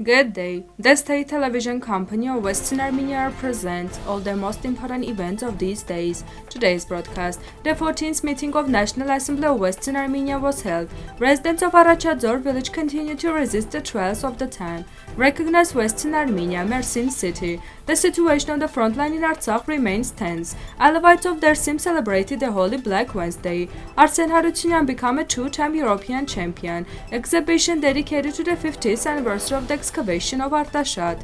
Good day. The state television company of Western Armenia presents all the most important events of these days. Today's broadcast, the 14th meeting of National Assembly of Western Armenia was held. Residents of Arachadzor village continue to resist the trials of the time. Recognize Western Armenia, Mersin city. The situation on the frontline in Artsakh remains tense. Alevites of Dersim celebrated the Holy Black Wednesday. Arsen Harutyunyan became a two-time European champion. Exhibition dedicated to the 50th anniversary of the excavation of Artashat.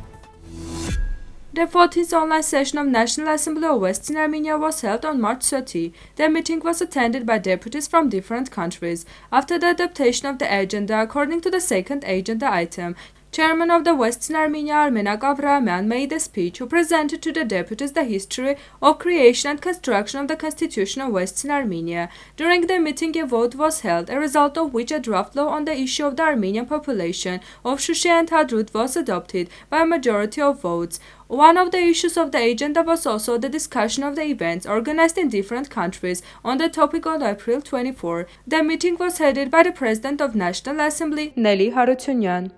The 14th online session of National Assembly of Western Armenia was held on March 30. The meeting was attended by deputies from different countries. After the adoption of the agenda, according to the second agenda item, Chairman of the Western Armenia Armen Avrahamian made a speech who presented to the deputies the history of creation and construction of the Constitution of Western Armenia. During the meeting a vote was held, a result of which a draft law on the issue of the Armenian population of Shushi and Hadrut was adopted by a majority of votes. One of the issues of the agenda was also the discussion of the events organized in different countries on the topic on April 24. The meeting was headed by the President of National Assembly, Nelly Harutyunyan.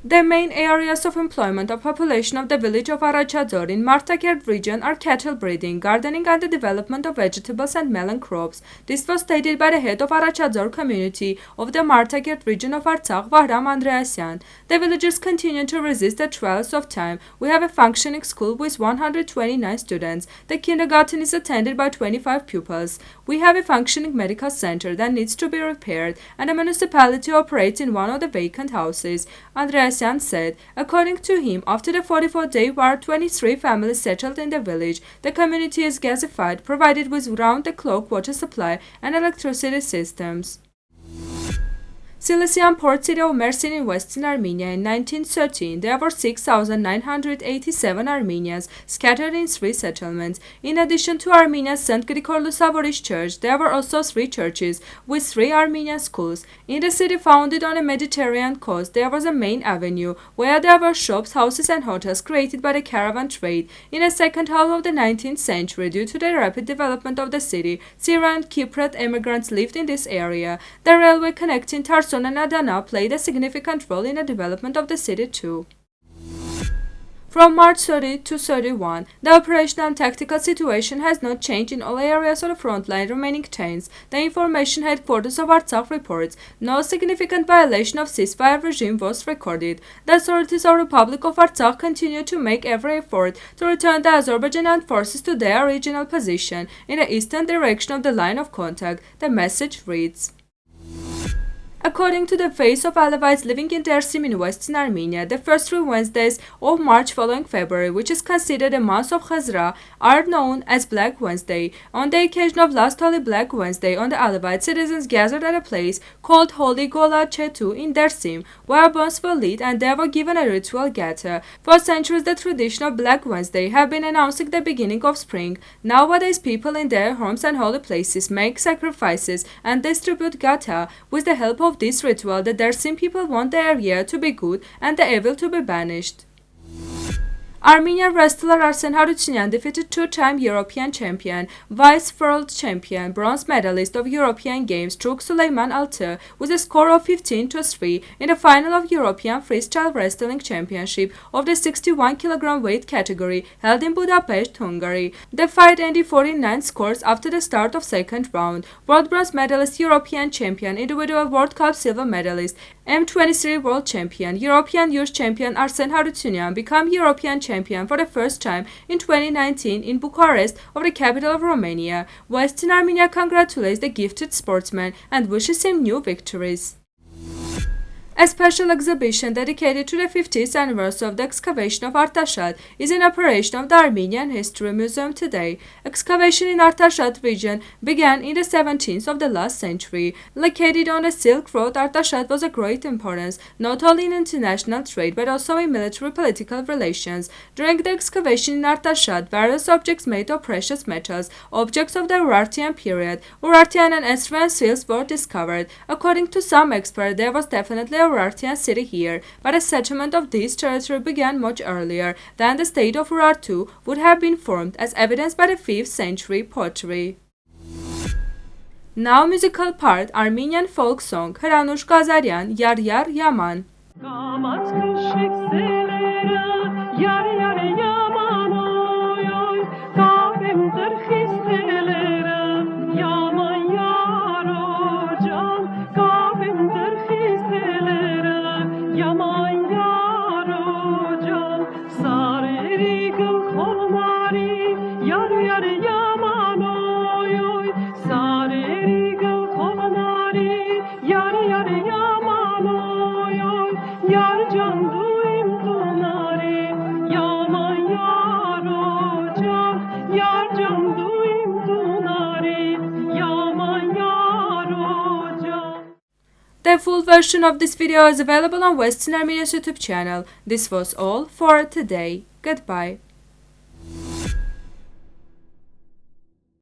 The main areas of employment of population of the village of Arachadzor in Artsakh region are cattle breeding, gardening and the development of vegetables and melon crops. This was stated by the head of Arachadzor community of the Artsakh region of Artsakh, Vahram Andreasyan. The villagers continue to resist the trials of time. We have a functioning school with 129 students. The kindergarten is attended by 25 pupils. We have a functioning medical center that needs to be repaired, and the municipality operates in one of the vacant houses. Andreasyan said. According to him, after the 44-day war, 23 families settled in the village. The community is gasified, provided with round-the-clock water supply and electricity systems. Cilician port city of Mersin in Western Armenia in 1913, there were 6,987 Armenians scattered in 3 settlements. In addition to Armenia's St. Grigor Lusavorish Church, there were also 3 churches with 3 Armenian schools. In the city founded on a Mediterranean coast, there was a main avenue where there were shops, houses and hotels created by the caravan trade. In the second half of the 19th century, due to the rapid development of the city, Syrian and Cypriot immigrants lived in this area. The railway connecting Tarsus and Adana played a significant role in the development of the city too. From March 30 to 31, the operational and tactical situation has not changed in all areas of the front line remaining tense. The information headquarters of Artsakh reports no significant violation of ceasefire regime was recorded. The authorities of the Republic of Artsakh continue to make every effort to return the Azerbaijani forces to their original position in the eastern direction of the line of contact. The message reads: According to the face of Alevites living in Dersim in Western Armenia, the first 3 Wednesdays of March following February, which is considered a month of Chazra, are known as Black Wednesday. On the occasion of last Holy Black Wednesday, on the Alevite citizens gathered at a place called Holy Gola Chetu in Dersim, where bones were lit and they were given a ritual gata. For centuries, the tradition of Black Wednesday have been announcing the beginning of spring. Nowadays, people in their homes and holy places make sacrifices and distribute gata with the help of this ritual. The Dersim people want their year to be good and the evil to be banished. Armenian wrestler Arsen Harutyunyan defeated 2-time European champion, vice world champion, bronze medalist of European Games Turk Süleyman Altı with a score of 15-3 in the final of European Freestyle Wrestling Championship of the 61 kg weight category held in Budapest, Hungary. The fight ended 49 scores after the start of second round. World bronze medalist, European champion, individual World Cup silver medalist, M23 world champion, European youth champion Arsen Harutyunyan became European champion for the first time in 2019 in Bucharest, of the capital of Romania. Western Armenia congratulates the gifted sportsman and wishes him new victories. A special exhibition dedicated to the 50th anniversary of the excavation of Artashat is in operation of the Armenian History Museum today. Excavation in Artashat region began in the 17th of the last century. Located on the Silk Road, Artashat was of great importance, not only in international trade but also in military-political relations. During the excavation in Artashat, various objects made of precious metals, objects of the Urartian period, Urartian and Assyrian seals were discovered. According to some experts, there was definitely a Urartian city here, but a settlement of this territory began much earlier than the state of Urartu would have been formed, as evidenced by the 5th century pottery. Now musical part, Armenian folk song, Hranush Kazaryan, Yar Yar Yaman. The full version of this video is available on Western Armenia's YouTube channel. This was all for today. Goodbye.